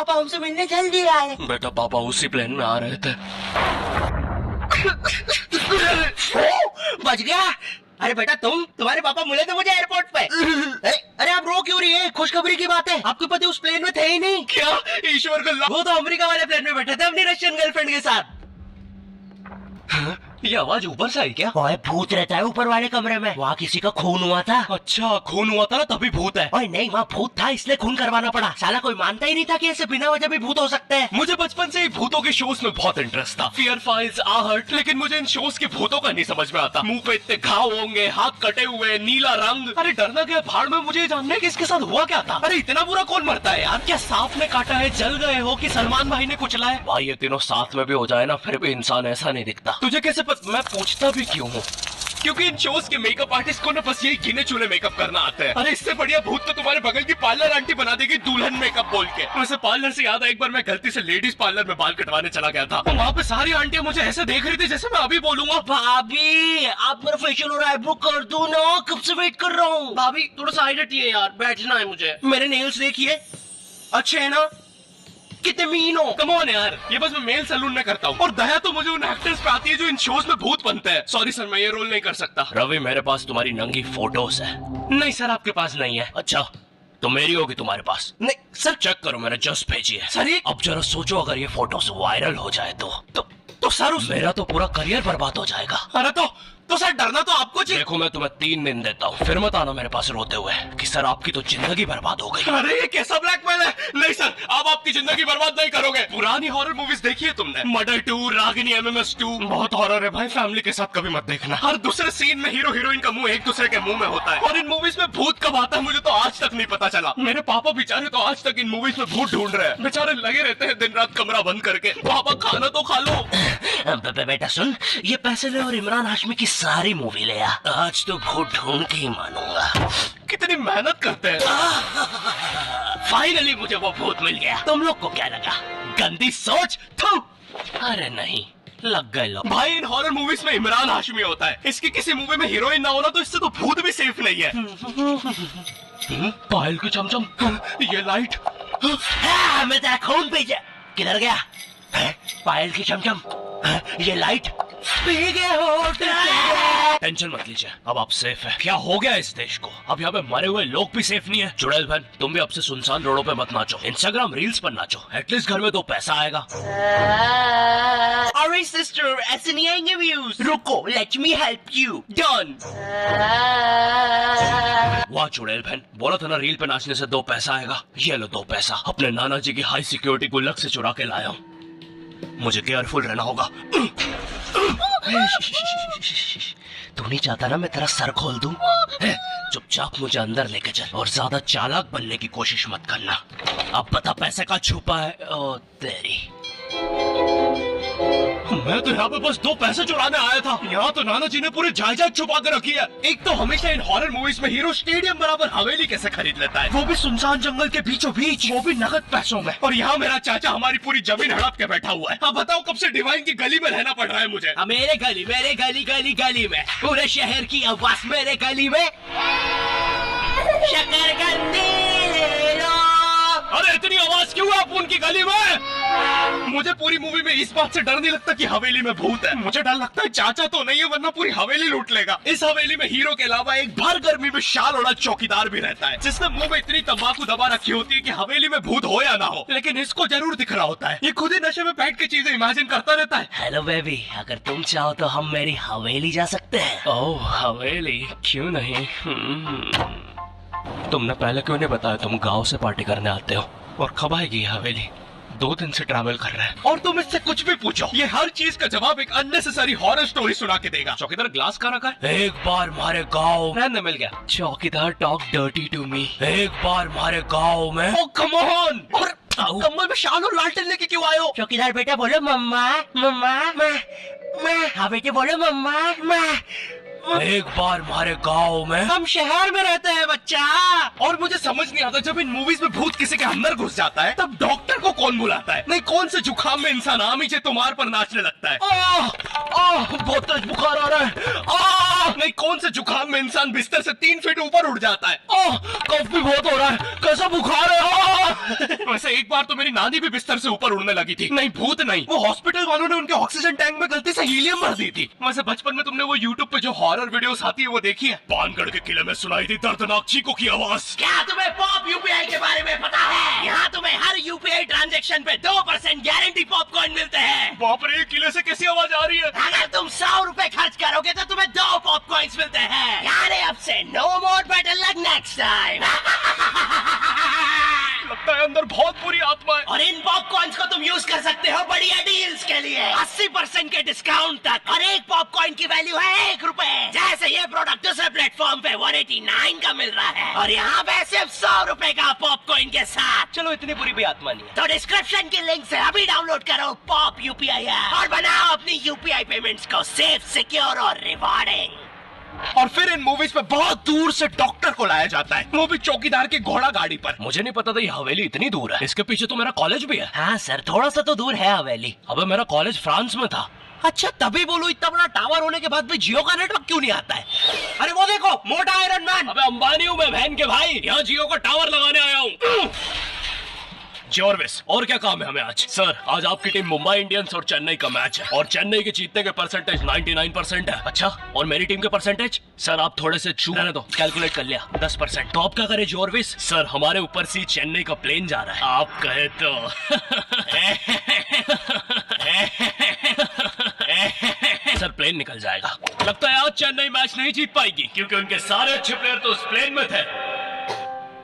पापा हमसे मिलने जल्दी आए। बेटा पापा उसी प्लेन में आ रहे थे। बच गया। अरे बेटा तुम्हारे पापा मिले थे मुझे एयरपोर्ट पे। अरे आप रो क्यों रही है? खुशखबरी की बात है, आपके पति उस प्लेन में थे ही नहीं। क्या? ईश्वर को वो तो अमेरिका वाले प्लेन में बैठे थे अपनी रशियन गर्लफ्रेंड के साथ। ये आवाज ऊपर से आई क्या? ओए भूत रहता है ऊपर वाले कमरे में, वहाँ किसी का खून हुआ था। अच्छा खून हुआ था ना तभी भूत है। ओए नहीं, वहाँ भूत था इसलिए खून करवाना पड़ा। साला कोई मानता ही नहीं था कि ऐसे बिना वजह भी भूत हो सकते हैं। मुझे बचपन से ही भूतों के शोज में बहुत इंटरेस्ट था, फियर फाइल्स, आहट, लेकिन मुझे इन शोज के भूतों का नहीं समझ में आता। मुंह पे इतने घाव होंगे, हाथ कटे हुए, नीला रंग। अरे डरना क्या भाड़ में, मुझे जानने की इसके साथ हुआ क्या था। अरे इतना बुरा कौन मरता है यार? क्या सांप ने काटा है, जल गए हो कि सलमान भाई ने कुचला है? भाई ये तीनों साथ में भी हो जाए ना फिर भी इंसान ऐसा नहीं दिखता। तुझे कैसे मैं पूछता भी क्यों हूँ? क्योंकि इन शोज के मेकअप आर्टिस्ट को ना बस यही गिने चुने मेकअप करना आता है। अरे इससे बढ़िया भूत तो तुम्हारे बगल की पार्लर आंटी बना देगी दुल्हन मेकअप बोल के। वैसे पार्लर से याद है, एक बार मैं गलती से लेडीज पार्लर में बाल कटवाने चला गया था, तो वहाँ पे सारी आंटियां मुझे ऐसे देख रही थी जैसे मैं अभी बोलूंगा भाभी आप मेरा फेशियल और आईब्रो कर दो ना, कब से वेट कर रहा हूँ। भाभी थोड़ा सा हाइट है यार, बैठना है मुझे। मेरे नेल्स देखिए, अच्छे है ना? कितने मीन हो। कम ऑन यार, ये बस मैं मेल सैलून में करता हूँ। और दया तो मुझे उन एक्टर्स पे आती है जो इन शोज में भूत बनते हैं। सॉरी सर, मैं ये रोल नहीं कर सकता। रवि मेरे पास तुम्हारी नंगी फोटोज है। नहीं सर आपके पास नहीं है। अच्छा तो मेरी होगी तुम्हारे पास। नहीं सर, चेक करो, मैंने जस्ट भेजी है। सर ये अब जरा सोचो, अगर ये फोटोज वायरल हो जाए तो सर मेरा तो पूरा करियर बर्बाद हो जाएगा। अरे तो सर डरना तो आपको चाहिए। देखो मैं तुम्हें 3 दिन देता हूँ, फिर मत आना मेरे पास रोते हुए कि सर आपकी तो जिंदगी बर्बाद हो गई। अरे ये कैसा ब्लैकमेल है? नहीं सर, आप आपकी जिंदगी बर्बाद नहीं करोगे। पुरानी हॉरर मूवीज देखी है तुमने? मर्डर 2, रागिनी, MMS 2, बहुत हॉरर है भाई, फैमिली के साथ कभी मत देखना। हर दूसरे सीन में हीरो हीरोइन का मुंह एक दूसरे के मुंह में होता है। और इन मूवीज में भूत कब आता है मुझे तो आज तक नहीं पता चला। मेरे पापा बेचारे तो आज तक इन मूवीज में भूत ढूंढ रहे हैं। बेचारे लगे रहते हैं दिन रात कमरा बंद करके। पापा खाना तो खा लो। बेटा सुन, ये पैसे ले और इमरान हाशमी की सारी मूवी ले आ। आज तो भूत ढूंढ के ही मानूंगा। कितनी मेहनत करते हैं। फाइनली मुझे वो भूत मिल गया। तुम लोग को क्या लगा? गंदी सोच। थू। अरे नहीं, लग गए लोग। भाई इन हॉरर मूवीज में इमरान हाशमी होता है, इसकी किसी मूवी में हीरोइन ना होना तो इससे तो भूत भी सेफ नहीं है। पायल की चमचम, ये लाइट। मैं तेरा खून पी जा। किधर गया? पायल की चमचम, ये लाइट पी गए हो। टेंशन मत लीजिए, अब आप सेफ है। क्या हो गया इस देश को? अब यहाँ पे मरे हुए लोग भी सेफ नहीं है। चुड़ैल बहन, तुम भी अब से सुनसान रोडों पे मत नाचो, इंस्टाग्राम रील्स पर नाचो, एटलीस्ट घर में 2 पैसा आएगा। अरे सिस्टर, ऐसे नहीं आएंगे व्यूज। रुको, let me help you. Done. वाह चुड़ैल बहन, बोला था ना रील पे नाचने से 2 पैसा आएगा। ये लो 2 पैसा, अपने नाना जी की हाई सिक्योरिटी गुल्लक से चुरा के लाया हूँ। मुझे केयरफुल रहना होगा। तू नहीं चाहता ना मैं तेरा सर खोल दूं? चुपचाप मुझे अंदर लेके चल और ज्यादा चालाक बनने की कोशिश मत करना। अब पता पैसे का छुपा है। ओ तेरी, मैं तो यहाँ पे बस 2 पैसे चुराने आया था। यहाँ तो नाना जी ने पूरी जायदाद छुपा के रखी है। एक तो हमेशा इन हॉरर मूवीज में हीरो स्टेडियम बराबर हवेली कैसे खरीद लेता है, वो भी सुनसान जंगल के बीचों बीच, वो भी नगद पैसों में। और यहाँ मेरा चाचा हमारी पूरी जमीन हड़प के बैठा हुआ है। अब बताओ कब से डिवाइन की गली में रहना पड़ रहा है मुझे। मेरे गली में पूरे शहर की आवाज मेरे गली में। शकरकंदी ले लो। अरे इतनी आवाज क्यों है उनकी गली में? मुझे पूरी मूवी में इस बात से डर नहीं लगता कि हवेली में भूत है, मुझे डर लगता है चाचा तो नहीं है वरना पूरी हवेली लूट लेगा। इस हवेली में हीरो के अलावा एक भर गर्मी में शाल ओढ़ा चौकीदार भी रहता है, जिसने मुंह में इतनी तंबाकू दबा रखी होती है कि हवेली में भूत हो या ना हो, लेकिन इसको जरूर दिख रहा होता है। ये खुद ही नशे में बैठ के चीजें इमेजिन करता रहता है। हेलो बेबी, अगर तुम चाहो तो हम मेरी हवेली जा सकते हैं। ओह हवेली, क्यों नहीं? तुमने पहले क्यों नहीं बताया तुम गांव से पार्टी करने आते हो? और कब आएगी हवेली? 2 दिन से ट्रैवल कर रहे हैं और तुम इससे कुछ भी पूछो, ये हर चीज का जवाब एक अननेसेसरी हॉरर स्टोरी सुना के देगा। चौकीदार ग्लास कहाँ रखा है? एक बार हमारे गाँव रहने मिल गया। चौकीदार टॉक डर्टी टू मी। एक बार हमारे गाँव में। ओह कम ऑन, और कम्बल में शाल और लालटेन लेके क्यों आए हो? चौकीदार बेटा बोलो मम्मा मम्मा। मैं हाँ बेटे बोलो मम्मा। मैं एक बार हमारे गांव में। हम शहर में रहते हैं बच्चा। और मुझे समझ नहीं आता, जब इन मूवीज में भूत किसी के अंदर घुस जाता है तब डॉक्टर को कौन बुलाता है? नहीं कौन से जुकाम में इंसान आमी से तुम्हार पर नाचने लगता है। बहुत तेज बुखार आ रहा है। नहीं, कौन से जुकाम में इंसान बिस्तर से 3 फीट ऊपर उड़ जाता है? कफ भी बहुत हो रहा है, कैसा बुखार है। वैसे एक बार तो मेरी नानी भी बिस्तर से ऊपर उड़ने लगी थी। नहीं, भूत नहीं, वो हॉस्पिटल वालों ने उनके ऑक्सीजन टैंक में गलती से हीलियम भर दी थी। वैसे बचपन में तुमने वो यूट्यूब पे जो हॉरर वीडियोस आती है वो देखी है? पानगढ़ के किले में सुनाई थी दर्दनाक चीखों की आवाज। क्या तुम्हें पॉप यूपीआई के बारे में पता है? यहाँ तुम्हें हर यूपीआई ट्रांजैक्शन पे 2% गारंटी पॉपकॉर्न मिलते हैं। बाप रे, किले से कैसी आवाज आ रही है? अगर तुम 100 रुपए खर्च करोगे तो तुम्हें 2 पॉपकॉर्न्स मिलते हैं। यानी अब से no more better luck next time. लगता है अंदर बहुत बुरी आत्मा है। और इन पॉपकॉर्न्स को तुम यूज कर सकते हो बढ़िया डील्स के लिए, 80% के डिस्काउंट तक। और एक पॉपकॉर्न की वैल्यू है 1 रुपए। जैसे ये प्रोडक्ट दूसरे प्लेटफॉर्म पे 189 का मिल रहा है, और यहाँ पे सिर्फ 100 रुपए का पॉपकॉर्न के साथ। चलो, इतनी बुरी भी आत्मा नहीं है। तो डिस्क्रिप्शन की लिंक से अभी डाउनलोड करो पॉप यूपीआई ऐप और बनाओ अपनी यूपीआई पेमेंट्स को सेफ, सिक्योर और रिवॉर्डिंग। और फिर इन मूवीज में बहुत दूर से डॉक्टर को लाया जाता है, वो भी चौकीदार की घोड़ा गाड़ी पर। मुझे नहीं पता था ये हवेली इतनी दूर है। इसके पीछे तो मेरा कॉलेज भी है। हाँ सर, थोड़ा सा तो दूर है हवेली। अबे मेरा कॉलेज फ्रांस में था। अच्छा, तभी बोलो इतना बड़ा टावर होने के बाद भी जियो का नेटवर्क क्यों नहीं आता है? अरे वो देखो, मोटा आयरन मैन। अबे अंबानी हूँ मैं, बहन के भाई। यहाँ जियो का टावर लगाने आया हूँ। जॉर्विस, और क्या काम है हमें आज? सर, आज आपकी टीम मुंबई इंडियंस और चेन्नई का मैच है, और चेन्नई के जीतने के परसेंटेज 99% है। अच्छा, और मेरी टीम के परसेंटेज? सर, आप थोड़े से चूक रहने दो, कैलकुलेट कर लिया, 10%। तो आप क्या करें जॉर्विस? सर, हमारे ऊपर से चेन्नई का प्लेन जा रहा है, आप कहे तो। सर, प्लेन निकल जाएगा। लगता है आज चेन्नई मैच नहीं जीत पाएगी, क्योंकि उनके सारे अच्छे प्लेयर तो उस प्लेन में थे।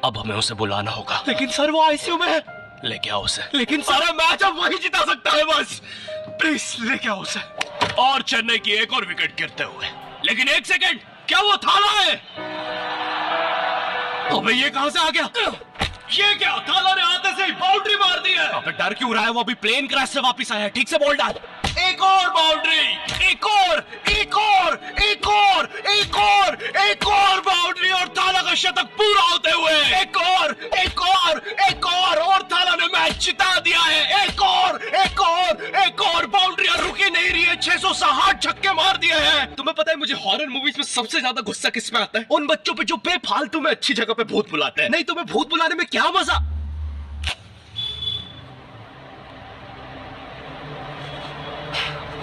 अब हमें उसे बुलाना होगा। लेकिन सर, वो आईसीयू में है। लेके आओ उसे। लेकिन सारा मैच अब वही जिता सकता है, बस प्लीज लेके आओ उसे। और चेन्नई की एक और विकेट गिरते हुए। लेकिन एक सेकंड, क्या वो थाला है? अबे ये कहां से आ गया? ये क्या? थाला ने आते से ही बाउंड्री मार दी है। अबे डर क्यों रहा है? वो अभी प्लेन क्रैश से वापस आया है। ठीक से बॉल डाल। एक और बाउंड्री, एक और, एक और, एक और, एक और, एक और बाउंड्री, और थाला का शतक पूरा होते हुए एक और, एक और, एक और थाला ने मैच जिता दिया है। एक और, एक और, एक और बाउंड्री रुकी नहीं रही है। 660 छक्के मार दिए हैं। तुम्हें पता है मुझे हॉरर मूवीज में सबसे ज्यादा गुस्सा किसमें आता है? उन बच्चों पे जो बेफालतू में अच्छी जगह पे भूत बुलाते हैं। नहीं, तुम्हें भूत बुलाने में क्या मजा?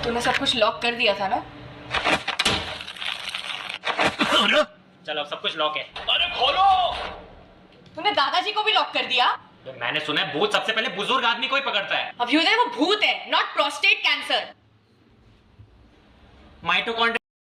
तूने सब कुछ लॉक कर दिया था ना? चलो अब सब कुछ लॉक है। अरे खोलो। तूने दादाजी को भी लॉक कर दिया? मैंने सुना है भूत सबसे पहले बुजुर्ग आदमी को ही पकड़ता है। अभ्युदय, वो भूत है, नॉट प्रोस्टेट कैंसर। माइटोकॉन्ड्रिया